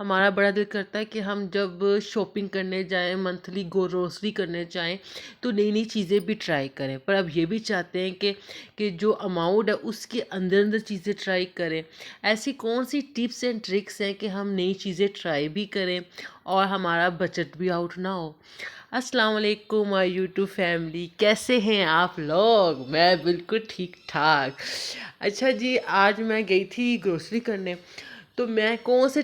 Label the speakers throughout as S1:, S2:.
S1: हमारा बड़ा दिल करता है कि हम जब शॉपिंग करने जाएं, मंथली ग्रोसरी करने जाएं, तो नई नई चीज़ें भी ट्राई करें। पर अब ये भी चाहते हैं कि जो अमाउंट है उसके अंदर अंदर चीज़ें ट्राई करें। ऐसी कौन सी टिप्स एंड ट्रिक्स हैं कि हम नई चीज़ें ट्राई भी करें और हमारा बजट भी आउट ना हो। अस्सलाम वालेकुम माय यूट्यूब फैमिली, कैसे हैं आप लोग? मैं बिल्कुल ठीक ठाक। अच्छा जी, आज मैं गई थी ग्रोसरी करने। तो मैं कौन से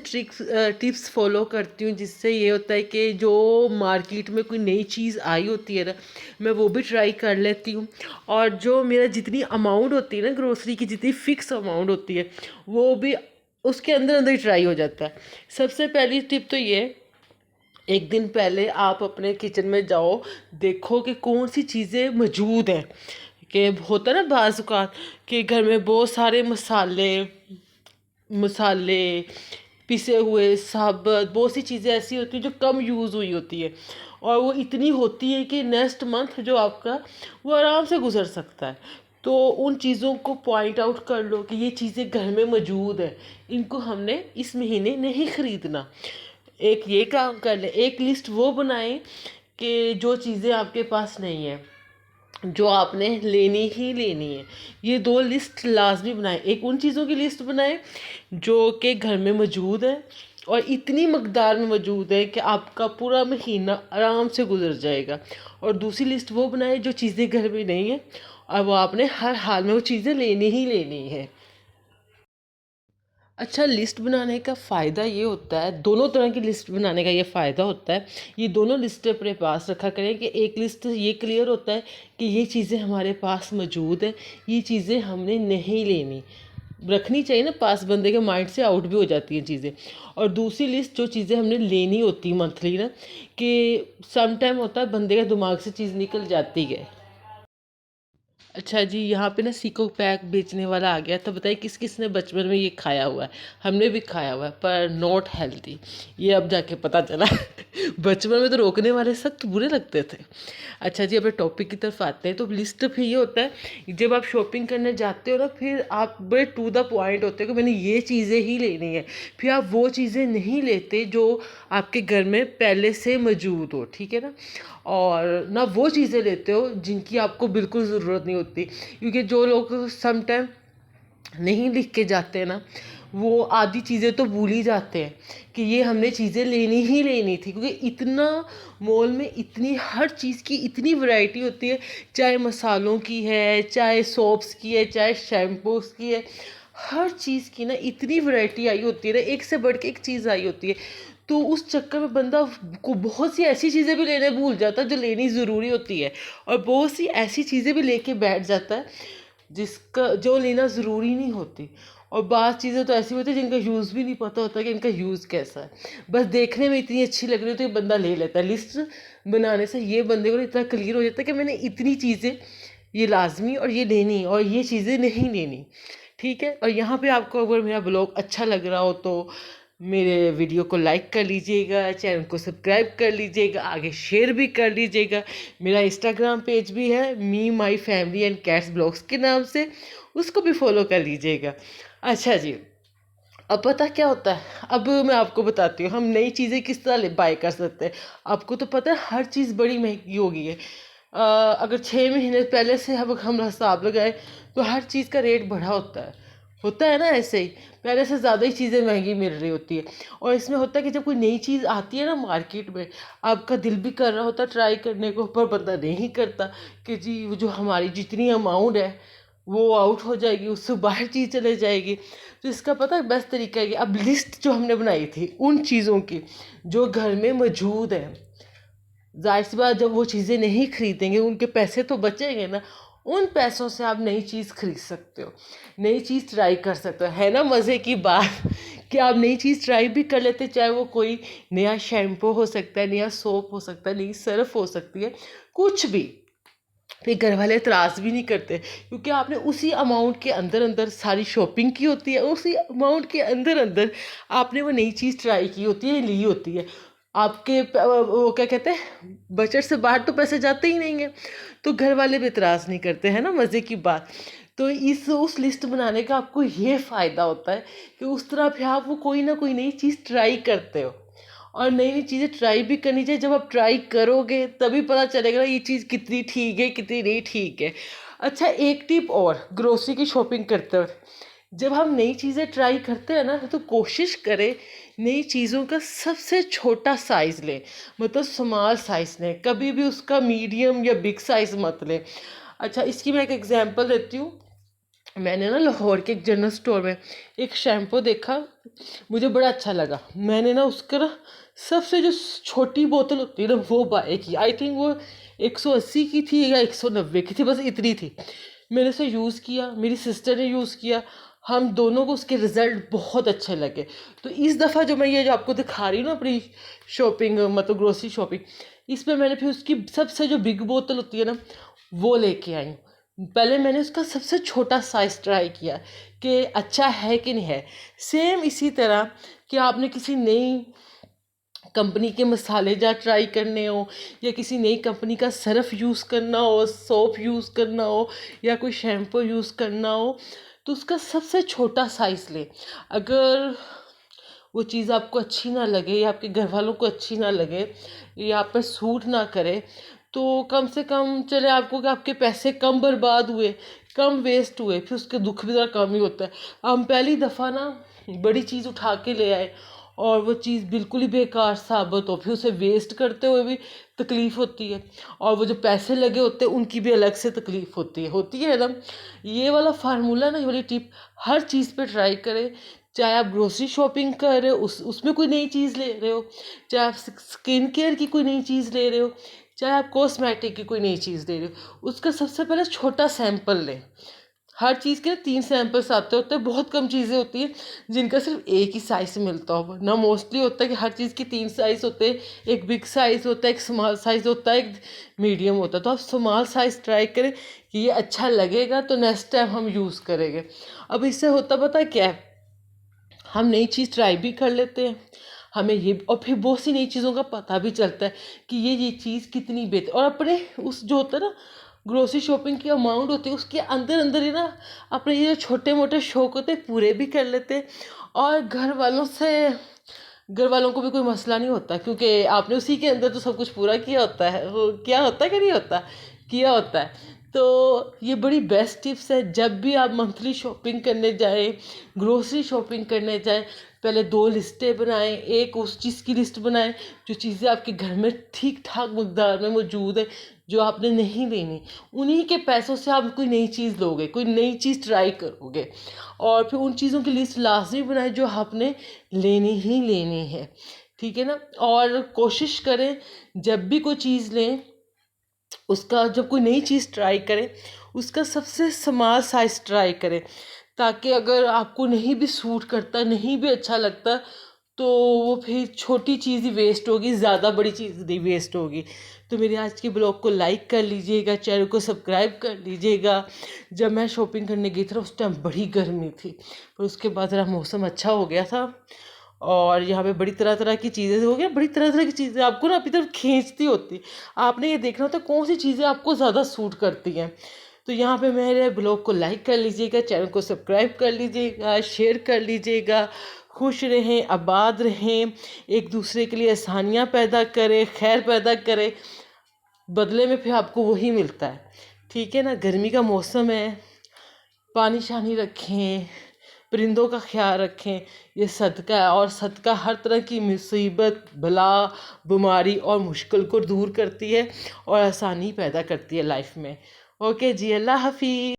S1: टिप्स फॉलो करती हूँ जिससे ये होता है कि जो मार्केट में कोई नई चीज़ आई होती है ना, मैं वो भी ट्राई कर लेती हूँ। और जो मेरा जितनी अमाउंट होती है ना ग्रोसरी की, जितनी फ़िक्स अमाउंट होती है, वो भी उसके अंदर अंदर ही ट्राई हो जाता है। सबसे पहली टिप तो ये, एक दिन पहले आप अपने किचन में जाओ, देखो कि कौन सी चीज़ें मौजूद हैं। कि होता है ना बाज़ औक़ात कि घर में बहुत सारे मसाले मसाले पिसे हुए साबुत बहुत सी चीज़ें ऐसी होती हैं जो कम यूज़ हुई होती है, और वो इतनी होती है कि नेक्स्ट मंथ जो आपका वो आराम से गुजर सकता है। तो उन चीज़ों को पॉइंट आउट कर लो कि ये चीज़ें घर में मौजूद है, इनको हमने इस महीने नहीं ख़रीदना। एक ये काम कर ले, एक लिस्ट वो बनाएं कि जो चीज़ें आपके पास नहीं है, जो आपने लेनी ही लेनी है। ये दो लिस्ट लाजमी बनाएं। एक उन चीज़ों की लिस्ट बनाएं जो कि घर में मौजूद है और इतनी मकदार में मौजूद है कि आपका पूरा महीना आराम से गुजर जाएगा। और दूसरी लिस्ट वो बनाएं जो चीज़ें घर में नहीं है और वो आपने हर हाल में वो चीज़ें लेनी ही लेनी है। अच्छा, लिस्ट बनाने का फ़ायदा ये होता है, दोनों तरह की लिस्ट बनाने का ये फ़ायदा होता है। ये दोनों लिस्टें अपने पास रखा करें कि एक लिस्ट ये क्लियर होता है कि ये चीज़ें हमारे पास मौजूद हैं, ये चीज़ें हमने नहीं लेनी। रखनी चाहिए ना पास, बंदे के माइंड से आउट भी हो जाती हैं चीज़ें। और दूसरी लिस्ट जो चीज़ें हमने लेनी होती मंथली ना, कि सम टाइम होता है बंदे के दिमाग से चीज़ निकल जाती है। अच्छा जी, यहाँ पे ना सीको पैक बेचने वाला आ गया। तो बताइए किस किस ने बचपन में ये खाया हुआ है? हमने भी खाया हुआ है, पर नॉट हेल्दी। ये अब जाके पता चला। बचपन में तो रोकने वाले सख्त बुरे लगते थे। अच्छा जी, अपने टॉपिक की तरफ आते हैं। तो लिस्ट फिर ये होता है, जब आप शॉपिंग करने जाते हो ना, फिर आप बड़े टू द पॉइंट होते हो कि मैंने ये चीज़ें ही लेनी है। फिर आप वो चीज़ें नहीं लेते जो आपके घर में पहले से मौजूद हो, ठीक है ना? और ना वो चीज़ें लेते हो जिनकी आपको बिल्कुल ज़रूरत नहीं होती। क्योंकि जो लोग सम टाइम नहीं लिख के जाते हैं ना, वो आधी चीज़ें तो भूल ही जाते हैं कि ये हमने चीज़ें लेनी ही लेनी थी। क्योंकि इतना मॉल में इतनी हर चीज़ की इतनी वैरायटी होती है, चाहे मसालों की है, चाहे सोप्स की है, चाहे शैम्पूस की है। हर चीज़ की ना इतनी वैरायटी आई होती है ना, एक से बढ़ के एक चीज़ आई होती है। तो उस चक्कर में बंदा को बहुत सी ऐसी चीज़ें भी लेने भूल जाता है जो लेनी ज़रूरी होती है, और बहुत सी ऐसी चीज़ें भी लेके बैठ जाता है जिसका जो लेना ज़रूरी नहीं होती। और बाज़ चीज़ें तो ऐसी होती है जिनका यूज़ भी नहीं पता होता कि इनका यूज़ कैसा है, बस देखने में इतनी अच्छी लग रही होती है, बंदा ले लेता है। लिस्ट बनाने से ये बंदे को इतना क्लियर हो जाता है कि मैंने इतनी चीज़ें ये लाजमी और ये लेनी और ये चीज़ें नहीं लेनी, ठीक है। और यहाँ पे आपको अगर मेरा ब्लॉग अच्छा लग रहा हो तो मेरे वीडियो को लाइक कर लीजिएगा, चैनल को सब्सक्राइब कर लीजिएगा, आगे शेयर भी कर लीजिएगा। मेरा इंस्टाग्राम पेज भी है, me my family and cats blogs के नाम से, उसको भी फॉलो कर लीजिएगा। अच्छा जी, अब पता क्या होता है, अब मैं आपको बताती हूँ हम नई चीज़ें किस तरह बाय कर सकते हैं। आपको तो पता है हर चीज़ बड़ी महंगी हो गई है। अगर 6 महीने पहले से अब हम हिसाब लगाए तो हर चीज़ का रेट बढ़ा होता है ना, ऐसे ही पहले से ज़्यादा ही चीज़ें महंगी मिल रही होती है। और इसमें होता है कि जब कोई नई चीज़ आती है ना मार्केट में, आपका दिल भी कर रहा होता है ट्राई करने को, पर बंदा नहीं करता कि जी वो जो हमारी जितनी अमाउंट है वो आउट हो जाएगी, उससे बाहर चीज़ चले जाएगी। तो इसका पता है बेस्ट तरीका है कि अब लिस्ट जो हमने बनाई थी उन चीज़ों की जो घर में मौजूद है, ज़ाहिर सी बात जब वो चीज़ें नहीं खरीदेंगे उनके पैसे तो बचेंगे ना, उन पैसों से आप नई चीज़ खरीद सकते हो, नई चीज़ ट्राई कर सकते हो। है ना मज़े की बात? कि आप नई चीज़ ट्राई भी कर लेते, चाहे वो कोई नया शैम्पू हो सकता है, नया सोप हो सकता है, नई सर्फ हो सकती है, कुछ भी। फिर घर वाले एतराज़ भी नहीं करते क्योंकि आपने उसी अमाउंट के अंदर अंदर सारी शॉपिंग की होती है, उसी अमाउंट के अंदर अंदर आपने वो नई चीज़ ट्राई की होती है, ली होती है। आपके वो क्या कहते हैं, बजट से बाहर तो पैसे जाते ही नहीं हैं। तो घर वाले भी एतराज़ नहीं करते हैं ना, मज़े की बात। तो इस उस लिस्ट बनाने का आपको ये फ़ायदा होता है कि उस तरह फिर आप वो कोई ना कोई नई चीज़ ट्राई करते हो। और नई नई चीज़ें ट्राई भी करनी चाहिए। जब आप ट्राई करोगे तभी पता चलेगा ना ये चीज़ कितनी ठीक है कितनी नहीं ठीक है। अच्छा, एक टिप और ग्रोसरी की शॉपिंग करते वक्त, जब हम नई चीज़ें ट्राई करते हैं ना तो कोशिश करें नई चीज़ों का सबसे छोटा साइज़ लें, मतलब स्मॉल साइज़ लें, कभी भी उसका मीडियम या बिग साइज़ मत लें। अच्छा, इसकी मैं एक एग्जांपल देती हूँ। मैंने ना लाहौर के एक जनरल स्टोर में एक शैम्पू देखा, मुझे बड़ा अच्छा लगा। मैंने ना उसका ना सबसे जो छोटी बोतल होती है ना वो बाय की। आई थिंक वो 180 की थी या 190 की थी, बस इतनी थी। मैंने उसे यूज़ किया, मेरी सिस्टर ने यूज़ किया, हम दोनों को उसके रिज़ल्ट बहुत अच्छे लगे। तो इस दफ़ा जो मैं ये जो आपको दिखा रही हूँ ना अपनी शॉपिंग, मतलब ग्रोसरी शॉपिंग, इसमें मैंने फिर उसकी सबसे जो बिग बोतल होती है ना वो लेके आई हूँ। पहले मैंने उसका सबसे छोटा साइज़ ट्राई किया कि अच्छा है कि नहीं है। सेम इसी तरह कि आपने किसी नई कंपनी के मसाले जा ट्राई करने हो, या किसी नई कंपनी का सर्फ़ यूज़ करना हो, सोप यूज़ करना हो, या कोई शैम्पू यूज़ करना हो, तो उसका सबसे छोटा साइज़ लें। अगर वो चीज़ आपको अच्छी ना लगे या आपके घर वालों को अच्छी ना लगे या आप पर सूट ना करे, तो कम से कम चले आपको कि आपके पैसे कम बर्बाद हुए, कम वेस्ट हुए, फिर उसके दुख भी ज़रा कम ही होता है। हम पहली दफ़ा ना बड़ी चीज़ उठा के ले आए और वो चीज़ बिल्कुल ही बेकार साबित हो, फिर उसे वेस्ट करते हुए भी तकलीफ़ होती है, और वो जो पैसे लगे होते हैं उनकी भी अलग से तकलीफ़ होती है ना। ये वाला फार्मूला ना, ये वाली टिप हर चीज़ पे ट्राई करें। चाहे आप ग्रोसरी शॉपिंग कर रहे हो, उसमें कोई नई चीज़ ले रहे हो, चाहे आप स्किन केयर की कोई नई चीज़ ले रहे हो, चाहे आप कॉस्मेटिक की कोई नई चीज़ ले रहे हो, उसका सबसे पहले छोटा सैंपल लें। हर चीज़ के 3 सैंपल्स आते होते हैं। बहुत कम चीज़ें होती हैं जिनका सिर्फ एक ही साइज़ मिलता हो ना। मोस्टली होता है कि हर चीज़ के 3 साइज़ होते हैं, एक बिग साइज़ होता है, एक स्मॉल साइज़ होता है, एक मीडियम होता है। तो आप स्मॉल साइज़ ट्राई करें कि ये अच्छा लगेगा तो नेक्स्ट टाइम हम यूज़ करेंगे। अब इससे होता पता है क्या है, हम नई चीज़ ट्राई भी कर लेते हैं, हमें ये और फिर बहुत सी नई चीज़ों का पता भी चलता है कि ये चीज़ कितनी बेहतर, और अपने उस जो होता है ना ग्रोसरी शॉपिंग की अमाउंट होती है उसके अंदर अंदर ही ना अपने ये जो छोटे मोटे शौक होते हैं पूरे भी कर लेते हैं। और घर वालों को भी कोई मसला नहीं होता, क्योंकि आपने उसी के अंदर तो सब कुछ पूरा किया होता है। वो क्या होता है कि नहीं होता, किया होता है। तो ये बड़ी बेस्ट टिप्स है। जब भी आप मंथली शॉपिंग करने जाएं, ग्रोसरी शॉपिंग करने जाएं, पहले 2 लिस्टें बनाएं। एक उस चीज़ की लिस्ट बनाएं जो चीज़ें आपके घर में ठीक ठाक मकदार में मौजूद है, जो आपने नहीं लेनी, उन्हीं के पैसों से आप कोई नई चीज़ लोगे, कोई नई चीज़ ट्राई करोगे। और फिर उन चीज़ों की लिस्ट लाजमी बनाएं जो आपने लेनी ही लेनी है, ठीक है ना। और कोशिश करें जब भी कोई चीज़ लें, उसका जब कोई नई चीज़ ट्राई करें उसका सबसे स्मॉल साइज़ ट्राई करें, ताकि अगर आपको नहीं भी सूट करता, नहीं भी अच्छा लगता, तो वो फिर छोटी चीज़ ही वेस्ट होगी, ज़्यादा बड़ी चीज़ नहीं वेस्ट होगी। तो मेरे आज के ब्लॉग को लाइक कर लीजिएगा, चैनल को सब्सक्राइब कर लीजिएगा। जब मैं शॉपिंग करने गई थी उस टाइम बड़ी गर्मी थी, पर उसके बाद ज़रा मौसम अच्छा हो गया था, और यहाँ पे बड़ी तरह तरह की चीज़ें हो गया, बड़ी तरह तरह की चीज़ें आपको ना अपनी तरफ खींचती होती। आपने ये देखना होता है कौन सी चीज़ें आपको ज़्यादा सूट करती हैं। तो यहाँ पे मेरे ब्लॉग को लाइक कर लीजिएगा, चैनल को सब्सक्राइब कर लीजिएगा, शेयर कर लीजिएगा। खुश रहें, आबाद रहें, एक दूसरे के लिए आसानियाँ पैदा करें, खैर पैदा करें, बदले में फिर आपको वही मिलता है, ठीक है ना। गर्मी का मौसम है, पानी शानी रखें, परिंदों का ख्याल रखें, ये सदका है। और सदका हर तरह की मुसीबत, बला, बीमारी और मुश्किल को दूर करती है और आसानी पैदा करती है लाइफ में। ओके जी, अल्लाह हाफिज़।